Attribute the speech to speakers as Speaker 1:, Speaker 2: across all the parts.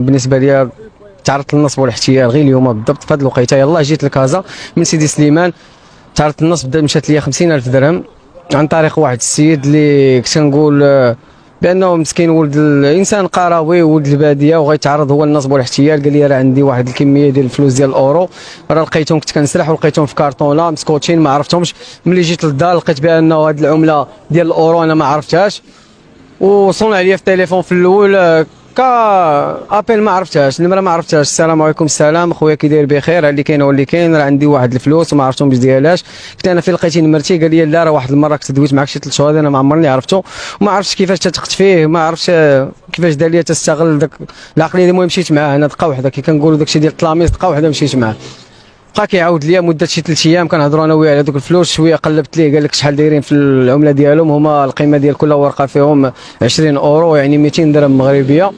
Speaker 1: بالنسبه لي تعرضت للنصب والاحتيال غير اليوم بالضبط في هذه الوقيته. يلاه جيت لكازا من سيدي سليمان، تعرضت للنصب، مشات لي 50,000 درهم عن طريق واحد السيد اللي كنت نقول بانه مسكين ولد الانسان قروي ولد الباديه وغيتعرض هو للنصب والاحتيال. قال لي راه عندي واحد الكميه ديال الفلوس ديال الاورو، راه لقيتهم كنت كنسرح ولقيتهم في كارطونه مسكوتين ما عرفتهمش. ملي جيت للدار لقيت بانه هذه العمله ديال الاورو انا ما عرفتهاش، وصونوا عليا في التليفون في الاول ابل ما عرفتهاش، النمره ما عرفتهاش. السلام عليكم. السلام خويا كي داير بخير؟ اللي كاين هو اللي كاين، راه عندي واحد الفلوس وما عرفتهم باش ديالاش. قلت انا فين لقيتي نمرتي؟ قال لي لا راه واحد المره كنت دويت معك شي 3 شهور انا ما عمرني عرفتو وما عرفتش كيفاش تثقت فيه، ما عرفتش كيفاش دار لي تستغل داك العقليه. المهم مشيت معاه انا دقه وحده كي كنقولوا داكشي ديال التلاميذ، دقه وحده مشيت معاه. بقى كيعاود ليا مده شي 3 ايام كنهضروا انا وياه على دوك الفلوس. شويه قلبت ليه قال لك شحال دايرين في العمله ديالهم، هما القيمه ديال كل ورقه فيهم 20 اورو يعني 200 درهم مغربيه.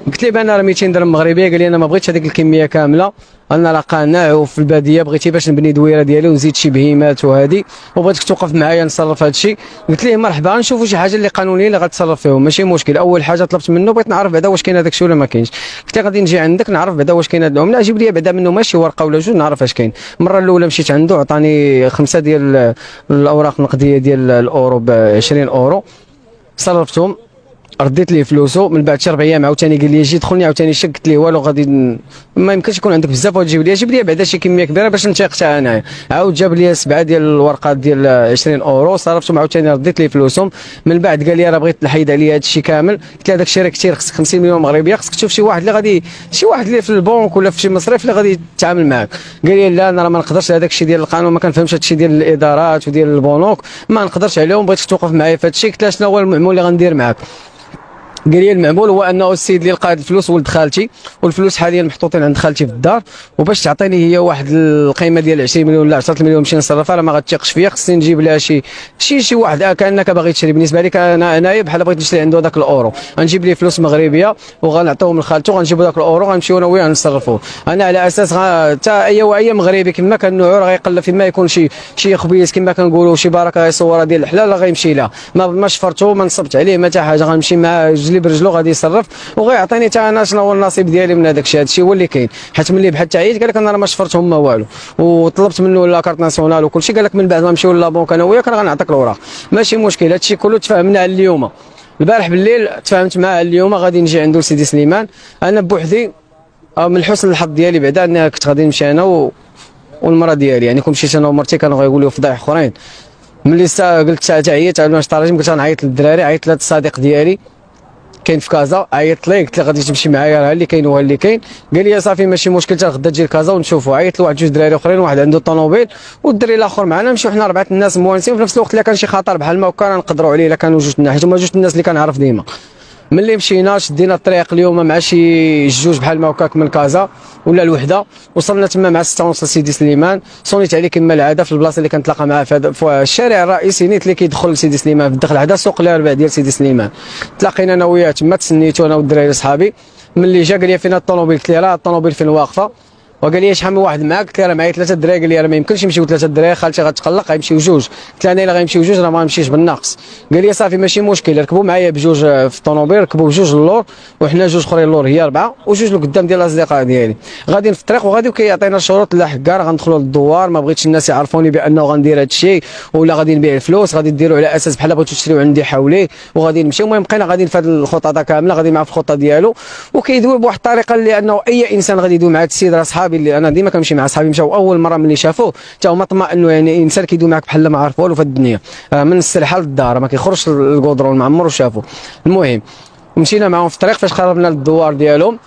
Speaker 1: قلت ليه بان راه 200 درهم مغربيه. قال لي انا ما بغيتش هذيك الكميه كامله، انا راه قانع وفي الباديه بغيتي باش نبني دويره ديالي ونزيد شي بهيمات وهذه، وبغيتك توقف معايا نصرف هذا الشيء. قلت ليه مرحبا نشوفوا شي حاجه اللي قانونيه اللي غتصرف فيهم ماشي مشكل. اول حاجه طلبت منه بغيت نعرف بعدا واش كاين هذاك الشيء ولا ما كاينش. قلت له غادي نجي عندك نعرف بعدا واش كاين هذا العمله، جيب لي بعدا منه ماشي ورقه ولا جوج نعرف اش كاين. المره الاولى مشيت عنده عطاني 5 ديال الاوراق النقديه ديال الاورو ب 20 اورو، صرفتهم رديت ليه فلوسه. من بعد شي 4 ايام عاوتاني قال لي جي دخلني عاوتاني شك. قلت ليه والو غادي ما يمكنش يكون عندك بزاف وتجيب لي، جيب لي بعدا شي كميه كبيره باش نتيق حتى انايا. عاود جاب لي 7 ديال الورقات ديال 20 اورو صرفتهم عاوتاني رديت ليه فلوسهم. من بعد قال لي راه بغيت نحيد عليا هذا الشيء كامل. قلت له هذاك الشيء راه كثير، خصك 50 مليون مغربيه، خصك تشوف شي واحد اللي غادي شي واحد اللي في البنك ولا في شي مصرف اللي غادي يتعامل معاك. قال لي لا انا راه ما نقدرش هذاك الشيء ديال القانون، ما كنفهمش هذا الشيء ديال الادارات وديال البنوك ما نقدرش عليهم، بغيتك توقف معايا في هذا الشيء. قلت له شنو هو المعمول اللي غندير معاك؟ قال لي المعمول هو انه السيد اللي لقى الفلوس ولد خالتي، والفلوس حاليا محطوطين عند خالتي في الدار، وباش تعطيني هي واحد القيمه ديال 20 مليون ولا 10 مليون نمشي نصرفها راه ما غاتثقش فيا، خصني نجيب لها شي واحد كانك باغي تشري. بالنسبه لك انايا بحال بغيت نشري عنده داك الاورو، غنجيب ليه فلوس مغربيه وغنعطيهم لخالته، غنجيبوا داك الاورو غنمشيو انا وياه نصرفوه. انا على اساس حتى اي مغربي كما كنوعو راه غيقلب فيما يكون شي خبيز كما كنقولوا شي بركه غيصورها ديال الحلال راه غيمشي لها، ما شفرتو ما نصبت عليه ما حتى حاجه، غنمشي مع رجلي برجلو غادي يصرف وغيعطيني حتى انا شنو هو النصيب ديالي من هذاك الشيء. هذا الشيء هو اللي كاين. حيت ملي بحال تعيط قال لك انا راه ما شفرتهم ما والو، وطلبت منه لا كارت ناسيونال وكل شيء، قال لك من بعد ما نمشيو لابونك انا وياك راه غنعطيك الاوراق ماشي مشكل. هذا الشيء كله تفاهمنا على اليوم. البارح بالليل تفاهمت معاه اليوم غادي نجي عنده لسيدي سليمان انا بوحدي. من حسن الحظ ديالي بعدا انا كنت غادي نمشي انا والمراه ديالي، يعني كون مشيت انا ومرتي كانوا غيقولوا فضايح اخرين. ملي قلت تعيط على المشطرجم قلت غنعيط للدراري، عيطت لهذا الصديق ديالي كاين في كازا، عيطت ليه قلت له غادي تمشي معايا راه اللي كاين هو اللي كاين. قال لي صافي ماشي مشكل حتى غدا تجي لكازا ونشوفوا. عيطت لواحد 2 دراري اخرين، واحد عنده طوموبيل والدري الاخر معنا، نمشيو حنا 4 الناس موانسين. وفي نفس الوقت الا كان شي خطر بحال ما هكا نقدروا عليه الا كانوا 2 الناس، حيت هما 2 الناس اللي كنعرف ديما. ملي مشينا شدينا الطريق اليوم مع شي 2 بحال ما هكاك من كازا ولا الوحده، وصلنا تما مع 6 ونص لسيدي سليمان. صونيت عليه كما العاده في البلاصه اللي كنتلاقى معاه في الشارع الرئيسي نيت اللي كيدخل لسيدي سليمان، في الدخل هذا سوق الارباع ديال سيدي سليمان. تلاقينا انا وياه تما، تسنيتو انا والدراري صحابي. ملي جا قال لي فين الطوموبيل؟ قلت له راه الطوموبيل فين واقفه. وقال لي شحال من واحد معاك؟ قلت له راه معايا 3 دراري. قال لي راه ما يمكنش يمشيو 3 دراري، خالتي غتقلق غيمشيو 2. قلت له انا الا غيمشيو 2 راه ما نمشيش بالناقص. قال لي صافي ماشي مشكل، ركبوا معايا ب2 في الطوموبيل، ركبوا ب2 اللور وحنا 2 اخرين اللور هي 4 و2 لقدام ديال الاصدقاء ديالي. غاديين في الطريق وغادي وكيعطينا الشروط. لا حكا راه غندخلوا للدوار، ما بغيتش الناس يعرفوني بانه غندير هذا الشيء ولا غادي نبيع الفلوس، غادي ديروا على اساس بحال بغيتو تشريو عندي حولي وغادي نمشيو. المهم بقينا غاديين في هذه الخطه كامله، غادي معاه في الخطه ديالو وكيدوي بواحد الطريقه اللي انه اي انسان غادي يدوي مع هذا السيد. راه صحابي اللي انا ديما كنمشي مع صحابي مشاو اول مره ملي شافوه حتى هما طمأنوا، يعني انسان كيدوي معك بحال ما عارف والو في الدنيا، من السرحه للدار ما كيخرجش للكودرون ما عمرو شافو. المهم مشينا معاهم في الطريق، فاش قربنا للدوار ديالهم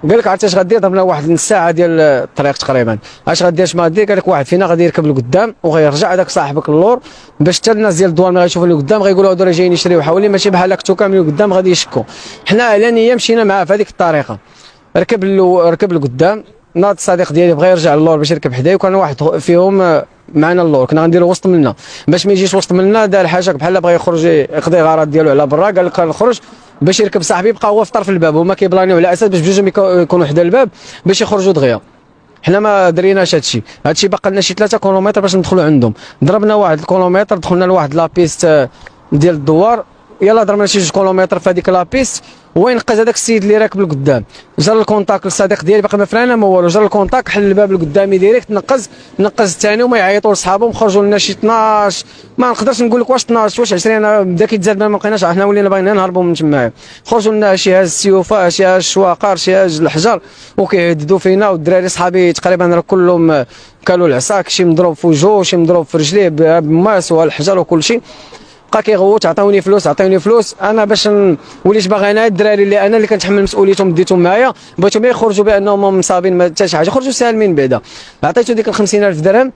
Speaker 1: قال لك عرفتي اش غدير؟ ضربنا واحد نص ساعه ديال الطريق تقريبا. اش غدير اش ما غدير؟ قال لك واحد فينا غادي يركب لقدام وغيرجع هذاك صاحبك اللور، باش حتى الناس ديال الدوار ملي غيشوفوا اللي قدام غيقولوا هادو راه جايين يشريو حولي، ماشي بحال هكا كاملين قدام غادي يشكوا. حنا علانيه مشينا معاه في هذيك الطريقه، ركب لقدام. ناض الصديق ديالي بغى يرجع للور باش يركب حدايا، وكان واحد فيهم معنا اللور كنا غنديرو وسط منا، باش ما يجيش وسط منا دار حاجه بحال بغى يخرج يقضي غرض ديالو على برا. قال لك غنخرج باش يركب صاحبي، بقى هو في طرف الباب وهما كيبلانيو على اساس باش بجوج يكونوا حدا الباب باش يخرجوا دغيا. حنا ما دريناش هادشي باقي لنا شي 3 كيلومتر باش ندخلوا عندهم. ضربنا واحد الكيلومتر دخلنا لواحد لابيست ديال الدوار يلا ضربنا شي 2 كيلومتر في هذيك لابيست، وينقذ هذاك السيد اللي راكب لقدام، جر الكونتاك للصديق ديالي باقي ما فرانه ما والو، جر الكونتاك حل الباب لقدامي ديريكت، نقز الثاني وما يعيطوا لصحابهم، خرجوا لنا شي 12، ما نقدرش نقول لك واش 12 واش 20، بدا كيتزاد ما بقيناش، حنا ولينا باغيين نهربوا من تمايا، خرجوا لنا شي هاز السيوفه، شي هاز الشواقر، شي هاز الحجر، وكيهددوا فينا، والدراري صحابي تقريبا راه كلهم كلوا العصاك، شي مضروب في وجهه، شي مضروب في رجليه بماس والحجر وكل شيء، بقى كيغوت عطاوني فلوس، انا باش وليت باغي انا الدراري اللي انا اللي كنتحمل مسؤوليتهم ديتهم معايا، بغيتهم يخرجوا بانهم مصابين ما حتى شي حاجه، خرجوا سالمين بعدا، عطيتو ديك ال 50000 درهم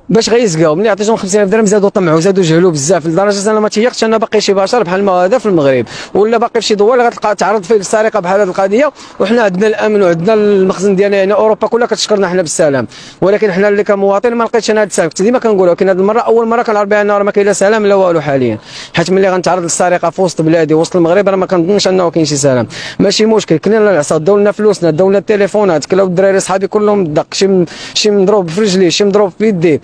Speaker 1: باش غيسقاو، ملي عطيتهم 50000 درهم زادوا طمعوا، زادوا جهلوا بزاف، لدرجه انا ما تيقتش انا باقي شي بشر بحال ما هذا في المغرب، ولا باقي في شي دوار اللي غتلقى تعرض فيه للسرقه بحال هذه القضيه، وحنا عندنا الامن وعندنا المخزن ديالنا، يعني اوروبا كلها كتشكرنا حنا بالسلام، ولكن حنا اللي كمواطن ما لقيتش انا هذا السلام، كنت ديما كنقولها، ولكن هذه المره اول مره كنعرف بان راه ما كاين لا سلام لا والو حاليا، حيت ملي غنتعرض للسرقه في وسط بلادي وسط المغرب راه ما كنظنش انه كاين شي سلام، ماشي مشكل، كلنا العصا داو لنا فلوسنا، داو لنا التليفونات، كلاو الدراري صحابي كلهم دق، شي مضروب في رجليه، شي مضروب في يديه،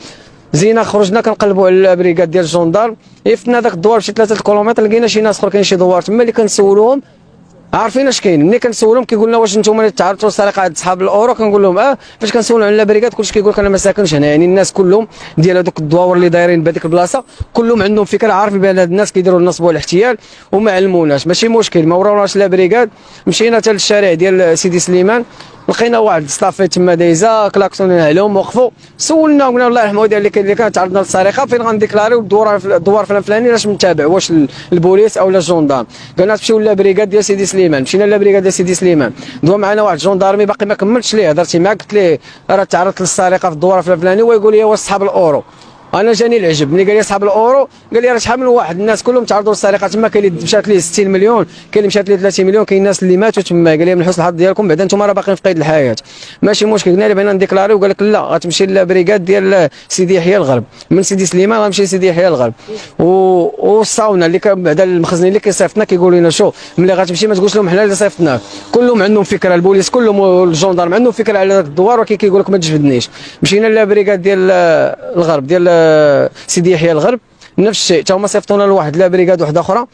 Speaker 1: زينا خرجنا كنقلبوا على البريكاد ديال الجندار، فتنا داك الدوار بشي 3 كيلومتر، لقينا شي ناس اخر كاين شي دوار تما اللي كنسولوهم عارفين اش كاين، ملي كنسولهم كيقول لنا واش نتوما اللي تعرضتوا للسرقه عند صحاب الاورو، كنقول لهم فاش كنسولوا على البريكاد كلشي كيقول لك انا ما ساكنش هنا، يعني الناس كلهم ديال هذوك الدواور اللي دايرين بهذيك البلاصه كلهم عندهم فكره، عارفين بان هاد الناس كيديروا النصب والاحتيال وما علموناش، ماشي مشكل، ما وروناش لا بريكاد، مشينا حتى للشارع ديال سيدي سليمان، لقينا واحد الصافي تما دايزه، كلاكسونين عليهم، وقفوا سولنا قلنا الله يرحم والديه اللي كانت تعرضنا للسرقه فين غنديكلاريو الدوار فلان علاش متابع، واش البوليس او لا الجندارم، قالنا تمشيو لابريكاد ديال سيدي سليمان، مشينا لابريكاد ديال سيدي سليمان، دوا معنا واحد الجندارمي باقي ما كملتش ليه، هضرتي معاه قلت ليه راه تعرضت للسرقه في الدوار الفلاني، ويقول لي واش صحاب الاورو، انا جاني العجب ملي قال لي صحاب الاورو، قال لي راه شحال من واحد الناس كلهم تعرضوا للسرقه تما، كاين اللي مشات ليه 60 مليون، كاين اللي مشات ليه 30 مليون، كاين الناس اللي ماتوا تما، قال لي من حسن الحظ ديالكم بعدا انتم راه باقيين في قيد الحياه، ماشي مشكل، قلنا له بغينا نديكلاري، وقال لك لا غتمشي للبريكاد ديال سيدي يحيى الغرب، من سيدي سليمان غنمشي لسيدي يحيى الغرب، والصاونه اللي بعدا المخزنين اللي كيصيفطنا كيقولوا لنا شوف ملي غتمشي ما تقولش لهم حنا اللي صيفطناك، كلهم عندهم فكره، البوليس كلهم والجندارم عندهم فكره على ذاك الدوار، ولكن كيقول لك ما تجبدنيش، مشينا للبريكاد ديال الغرب ديال سيدي يحيى الغرب، نفس الشيء، تا هما صيفطونا لواحد لا بريكاد واحده اخرى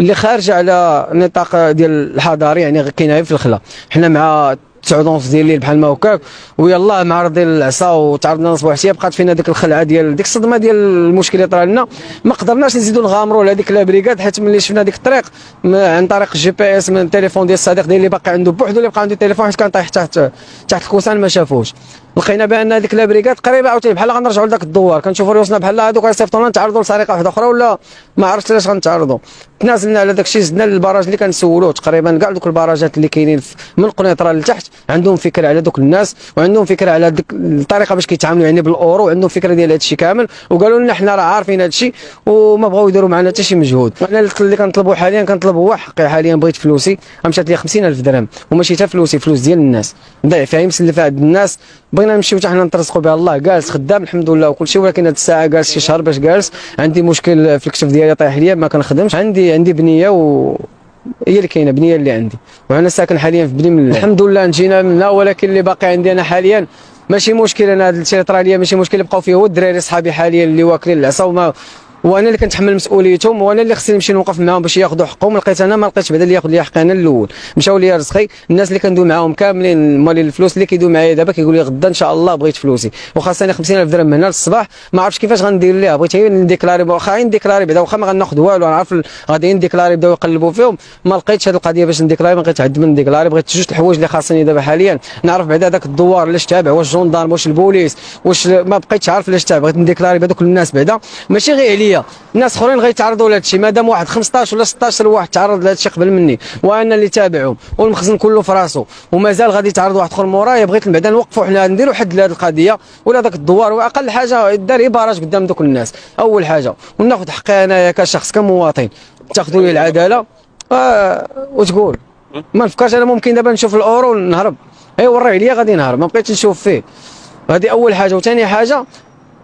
Speaker 1: اللي خارجه على النطاق ديال الحضاري، يعني كاينه في الخلا، حنا مع 9:30 ديال الليل بحال ما هكاك، ويلاه معرضين العصا وتعرضنا نصب واحد بقات فينا ديك الخلعه ديال ديك الصدمه ديال المشكل اللي طرا لنا، ما قدرناش نزيدوا نغامروا لهذيك لا بريكاد، حيت ملي شفنا ديك الطريق عن طريق الجي بي اس من التليفون ديال الصديق ديالي اللي باقي عنده بوحدو، اللي بقى عنده التليفون حيت كان طايح تحت الكوسان ما شافوش، لقينا بان هذيك لا بريكاد قريبه عاوتاني بحال غنرجعوا لذاك الدوار، كنشوفوا راسنا بحال هذوك غيصيفطونا نتعرضوا لسرقه واحده اخرى، ولا ما عرفتش علاش غنتعرضوا، تنازلنا على داك الشيء، زدنا للبراج اللي كنسولوه، تقريبا كاع دوك البراجات اللي كاينين من قنيطره لتحت عندهم فكره على دوك الناس، وعندهم فكره على ديك الطريقه باش كيتعاملوا يعني بالاورو، وعندهم فكره ديال هذا الشيء كامل، وقالوا لنا حنا راه عارفين هذا الشيء وما بغاو يديروا معنا حتى شي مجهود، انا اللي كنطلبوا حاليا كنطلب هو حقي، حاليا بغيت فلوسي، مشات لي 50000 درهم وماشي حتى فلوسي، فلوس ديال الناس ضيع فيها مسلفه عند الناس، بغينا نمشيو حتى حنا نترزقوا بها، الله جالس خدام الحمد لله وكل شيء، ولكن هذه الساعه جالس شي شهر باش جالس، عندي مشكل في الكتف ديالي طايح ليا ما كنخدمش، عندي بنيه هي اللي كاينه، بنيه اللي عندي، وانا ساكن حاليا في بني من الحمد لله نجينا منها، ولكن اللي باقي عندي انا حاليا ماشي مشكل، انا هذا الشيء اللي طرا ليا ماشي مشكل، بقاو فيه هو الدراري صحابي حاليا اللي واكلين العصا، وانا اللي كنتحمل مسؤوليتهم، وانا اللي خصني نمشي نوقف معاهم باش ياخذوا حقهم، لقيت انا ما لقيتش بعدا اللي ياخذ لي حقي انا الاول، مشاو لي رزقي، الناس اللي كندوي معاهم كاملين مالين الفلوس اللي كيدوي معايا دابا كيقول لي غدا ان شاء الله بغيت فلوسي، وخاصني 50000 درهم من هنا للصباح، ما عرفتش كيفاش غندير ليها، بغيت غير نديكلاري، واخا نديكلاري بعدا واخا ما غناخذ والو، نعرف غادي نديكلاري بداو يقلبوا فيهم، ما لقيتش هذه القضيه باش نديكلاري، ما لقيتش عد من نديكلاري، بغيت جوج الحوايج اللي خاصني دابا حاليا نعرف بعدا هذاك الدوار علاش تابع، واش جندارم واش البوليس واش، ما بقيتش عارف علاش تابع، بغيت نديكلاري بهذوك الناس بعدا، ماشي غير عليا، الناس اخرين غيتعرضوا لهذا الشيء، مادام واحد 15 ولا 16 واحد تعرض لهذا الشيء قبل مني، وانا اللي تابعهم، والمخزن كله في راسو، ومازال غادي يتعرض واحد اخر مورايا، بغيت بعدا نوقفوا حنا نديروا حد لهذه القضيه، ولا ذاك الدوار، واقل حاجه دار عبارات قدام دوك الناس، اول حاجه وناخذ حقي انايا كشخص كمواطن، تاخذوا لي العداله، وتقول ما نفكرش انا ممكن دابا نشوف الاورو ونهرب، وريه عليا غادي نهرب، ما بقيتش نشوف فيه، هذه اول حاجه، وثاني حاجه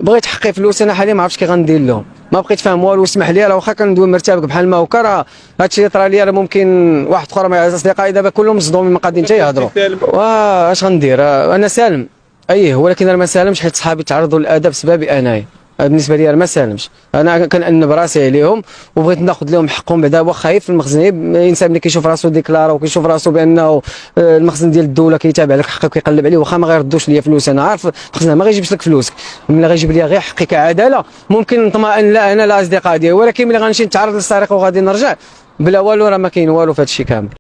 Speaker 1: بغيت حقي فلوس، انا حاليا ما عرفتش كي غندير لهم، ما بقيت فاهم والو، اسمح لي راه واخا كندوي مرتبك بحال ما هكا، راه هادشي اللي طرا لي راه ممكن واحد اخر مع اصدقائي دابا كلهم مصدومين ما قادين حتى يهضروا، اش غندير، انا سالم اييه، ولكن انا ما سالمش حيت صحابي تعرضوا للاذى بسببي انايا، بالنسبه لي ما سالمش. انا كنأنب راسي عليهم وبغيت ناخذ لهم حقهم بعدا، واخا خايف في المخزن. الانسان ملي كيشوف راسو ديكلارا وكيشوف راسو بانه المخزن ديال الدوله كيتابع لك حقك وكيقلب عليه، واخا ما غيردوش ليا فلوس، انا عارف المخزن ما غيجيبش لك فلوسك، ملي غيجيب لي غير حقي كعداله ممكن نطمئن لا انا لا اصدقاء ديالي. ولكن ملي غنمشي نتعرض للسرقه وغادي نرجع بلا والو، راه ما كاين والو في هذا الشيء كامل.